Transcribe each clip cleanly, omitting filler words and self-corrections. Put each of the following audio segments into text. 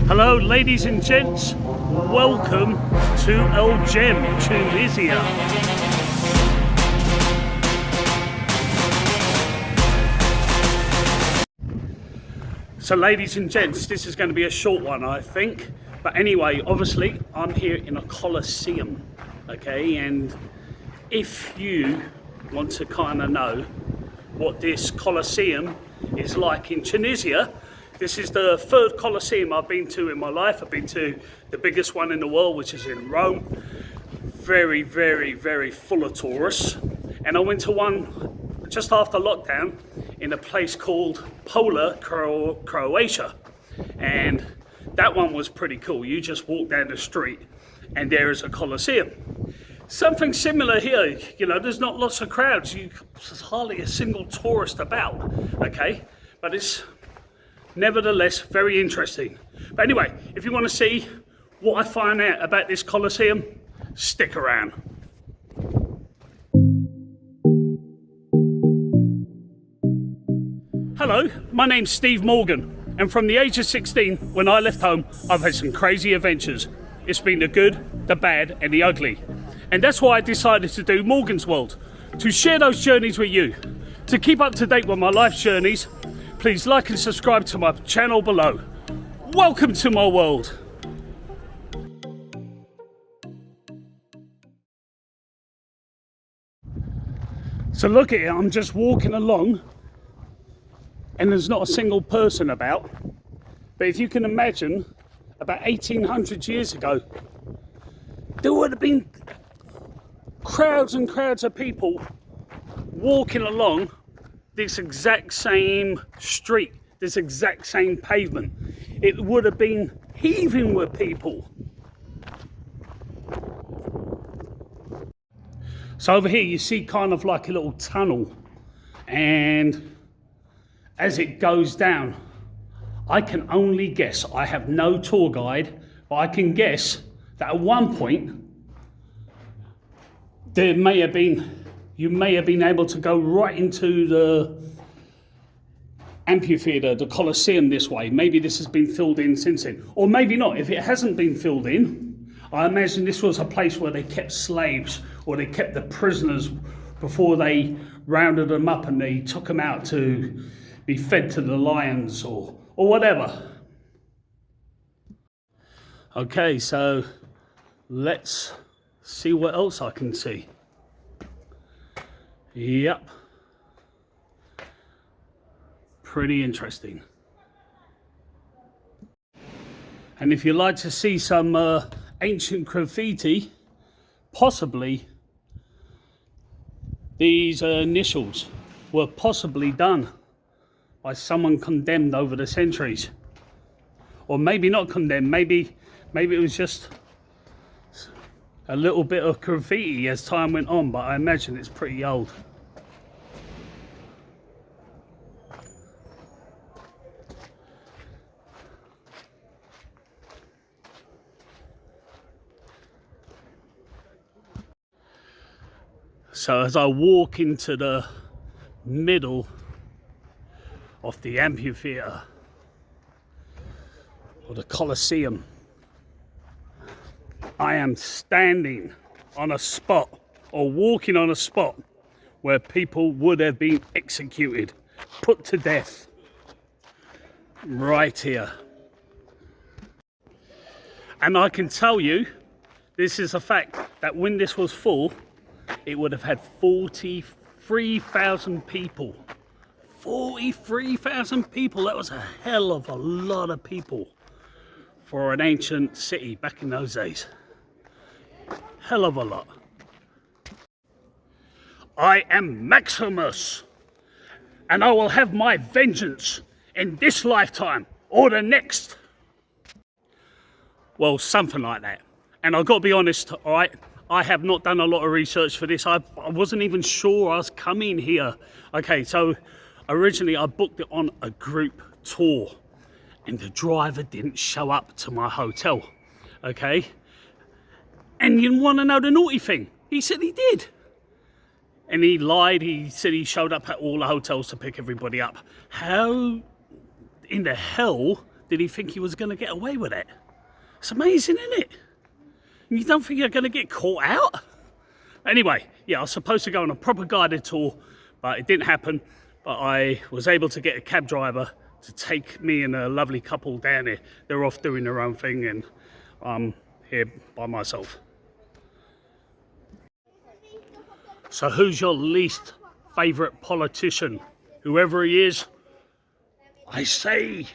Hello ladies and gents, welcome to El Gem, Tunisia. So ladies and gents, this is going to be a short one I think, but anyway, obviously I'm here in a Colosseum, okay, and if you want to kind of know what this Colosseum is like in Tunisia, this is the third Colosseum I've been to in my life. I've been to the biggest one in the world, which is in Rome. Very, very, very full of tourists. And I went to one just after lockdown in a place called Pola, Croatia. And that one was pretty cool. You just walk down the street and there is a Colosseum. Something similar here, you know, there's not lots of crowds. There's hardly a single tourist about, okay? But it's nevertheless very interesting. But anyway, if you want to see what I find out about this Colosseum, stick around. Hello, my name's Steve Morgan, and from the age of 16, when I left home, I've had some crazy adventures. It's been the good, the bad, and the ugly. And that's why I decided to do Morgan's World, to share those journeys with you. To keep up to date with my life journeys, please like and subscribe to my channel below. Welcome to my world. So look at it, I'm just walking along and there's not a single person about. But if you can imagine, about 1800 years ago, there would have been crowds and crowds of people walking along this exact same street, this exact same pavement. It would have been heaving with people. So over here you see kind of like a little tunnel, and as it goes down, I can only guess, I have no tour guide, but I can guess that at one point you may have been able to go right into the amphitheater, the Colosseum this way. Maybe this has been filled in since then, or maybe not. If it hasn't been filled in, I imagine this was a place where they kept slaves, or they kept the prisoners before they rounded them up and they took them out to be fed to the lions or whatever. Okay, so let's see what else I can see. Yep. Pretty interesting. And if you like to see some ancient graffiti, possibly these initials were possibly done by someone condemned over the centuries. Or maybe not condemned, maybe it was just a little bit of graffiti as time went on, but I imagine it's pretty old. So as I walk into the middle of the amphitheater, or the Colosseum, I am standing on a spot, or walking on a spot, where people would have been executed, put to death, right here. And I can tell you, this is a fact, that when this was full, it would have had 43,000 people. 43,000 people, that was a hell of a lot of people for an ancient city back in those days. Hell of a lot. I am Maximus, and I will have my vengeance in this lifetime or the next. Well, something like that. And I've got to be honest, all right, I have not done a lot of research for this. I wasn't even sure I was coming here. Okay, so originally I booked it on a group tour, and the driver didn't show up to my hotel, okay? And you want to know the naughty thing? He said he did. And he lied. He said he showed up at all the hotels to pick everybody up. How in the hell did he think he was going to get away with it? It's amazing, isn't it? You don't think you're going to get caught out? Anyway, yeah, I was supposed to go on a proper guided tour, but it didn't happen. But I was able to get a cab driver to take me and a lovely couple down here. They're off doing their own thing, and I'm here by myself. So who's your least favourite politician? Whoever he is, I say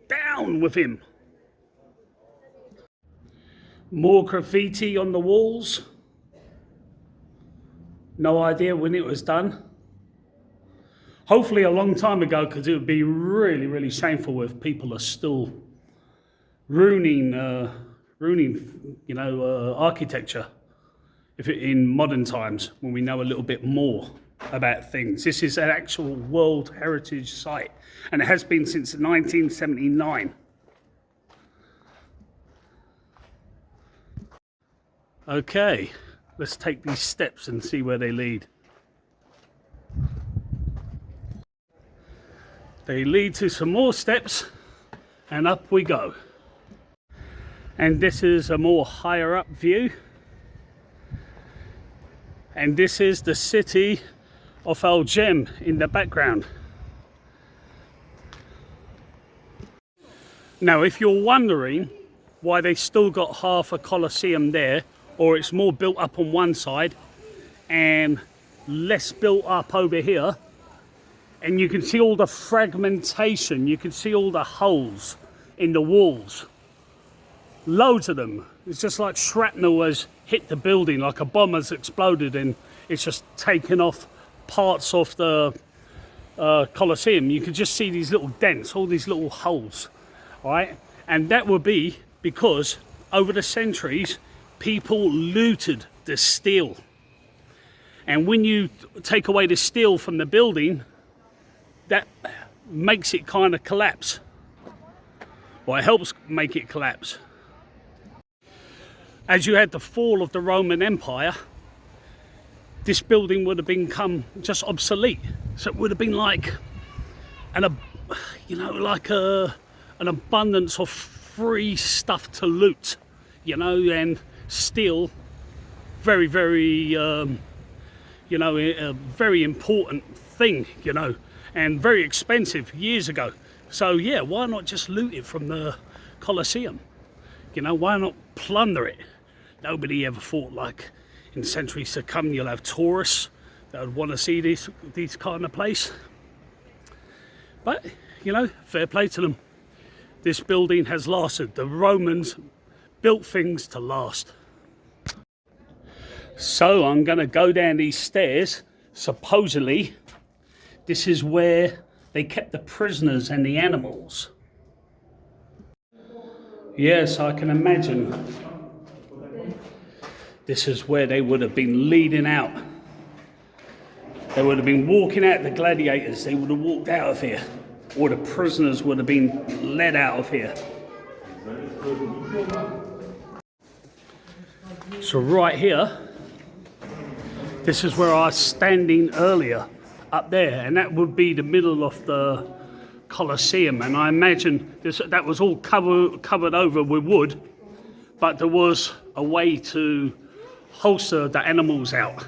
down with him. More graffiti on the walls. No idea when it was done. Hopefully a long time ago, because it would be really, really shameful if people are still ruining architecture. If it, in modern times, when we know a little bit more about things. This is an actual World Heritage Site, and it has been since 1979. Okay, let's take these steps and see where they lead. They lead to some more steps, and up we go. And this is a more higher up view. And this is the city of Al Jem in the background. Now, if you're wondering why they still got half a Colosseum there, or it's more built up on one side and less built up over here, and you can see all the fragmentation, you can see all the holes in the walls, loads of them. It's just like shrapnel has hit the building, like a bomb has exploded and it's just taken off parts of the Colosseum. You can just see these little dents, all these little holes, all right? And that would be because over the centuries people looted the steel, and when you take away the steel from the building, that makes it kind of collapse. Well, it helps make it collapse. As you had the fall of the Roman Empire, this building would have become just obsolete. So it would have been like an abundance of free stuff to loot, and steel, very, very, a very important thing, and very expensive years ago. So yeah, why not just loot it from the Colosseum? Why not plunder it? Nobody ever thought, like, in centuries to come you'll have tourists that would want to see these kind of place. But fair play to them. This building has lasted. The Romans built things to last. So I'm going to go down these stairs. Supposedly this is where they kept the prisoners and the animals. Yes, I can imagine. This is where they would have been leading out. They would have been walking out, the gladiators, they would have walked out of here. Or the prisoners would have been led out of here. So right here, this is where I was standing earlier, up there, and that would be the middle of the Colosseum. And I imagine that was all covered over with wood, but there was a way to holster the animals out,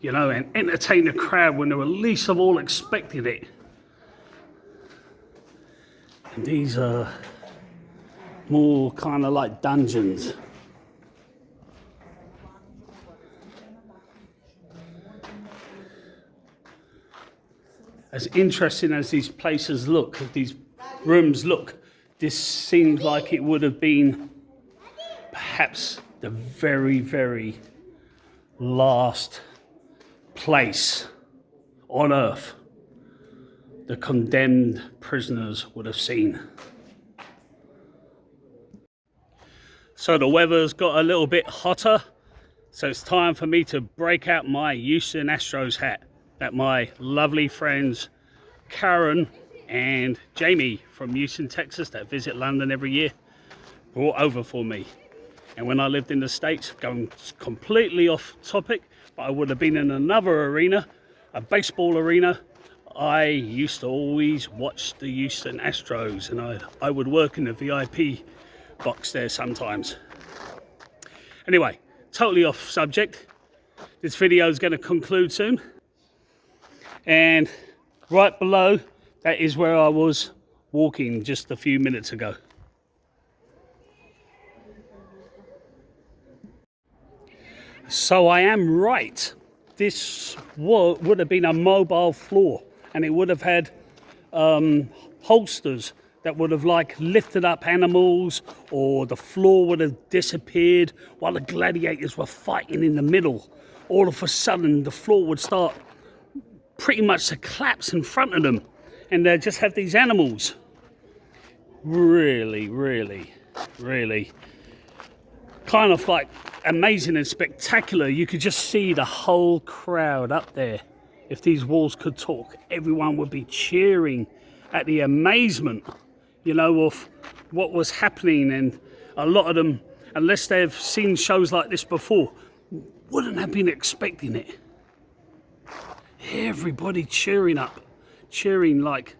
and entertain the crowd when they were least of all expecting it. And these are more kind of like dungeons. As interesting as these places look, these rooms look, this seems like it would have been perhaps the very, very last place on earth the condemned prisoners would have seen. So the weather's got a little bit hotter, so it's time for me to break out my Houston Astros hat that my lovely friends Karen and Jamie from Houston, Texas, that visit London every year, brought over for me. And when I lived in the States, going completely off topic, but I would have been in another arena, a baseball arena, I used to always watch the Houston Astros, and I would work in the VIP box there sometimes. Anyway, totally off subject. This video is going to conclude soon. And right below, that is where I was walking just a few minutes ago. So I am right. This would have been a mobile floor, and it would have had holsters that would have like lifted up animals, or the floor would have disappeared while the gladiators were fighting in the middle. All of a sudden the floor would start pretty much to collapse in front of them, and they just have these animals. Really kind of like amazing and spectacular. You could just see the whole crowd up there. If these walls could talk, everyone would be cheering at the amazement, you know, of what was happening. And a lot of them, unless they've seen shows like this before, wouldn't have been expecting it. Everybody cheering up, cheering like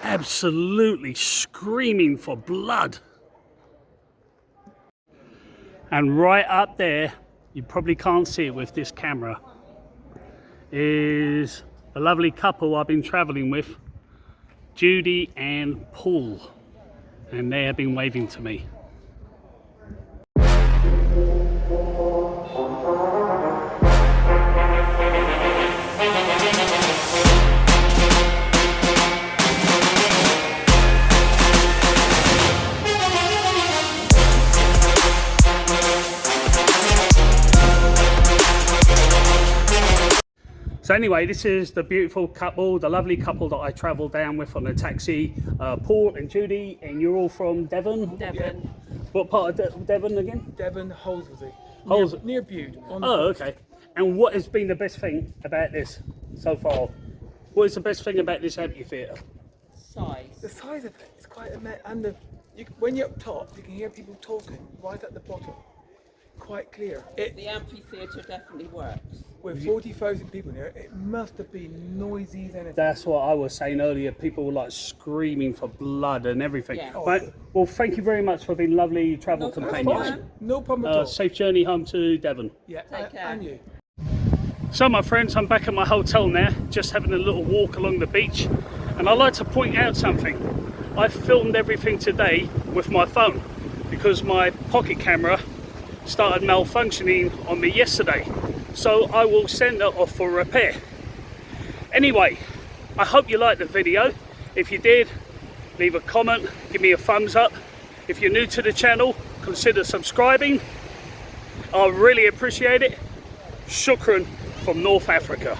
absolutely screaming for blood. And right up there, you probably can't see it with this camera, is the lovely couple I've been traveling with, Judy and Paul, and they have been waving to me. So anyway, this is the beautiful couple, the lovely couple that I travelled down with on a taxi, Paul and Judy, and you're all from Devon? Devon. Yeah. What part of Devon again? Devon, Holsworthy. Near Near Bude. Oh, okay. And what has been the best thing about this so far? What is the best thing about this amphitheatre? Size. The size of it is quite amazing. And when you're up top, you can hear people talking right at the bottom. Quite clear. The amphitheatre definitely works. With 40,000 people here, it must have been noisy as anything. That's what I was saying earlier. People were like screaming for blood and everything. Yeah. Right. Well, thank you very much for being lovely travel companions. No problem at all. Safe journey home to Devon. Yeah, Take care. and you. So my friends, I'm back at my hotel now, just having a little walk along the beach, and I'd like to point out something. I filmed everything today with my phone because my pocket camera started malfunctioning on me yesterday, so I will send it off for repair. Anyway, I hope you liked the video. If you did, leave a comment, give me a thumbs up. If you're new to the channel, consider subscribing. I really appreciate it. Shukran from North Africa.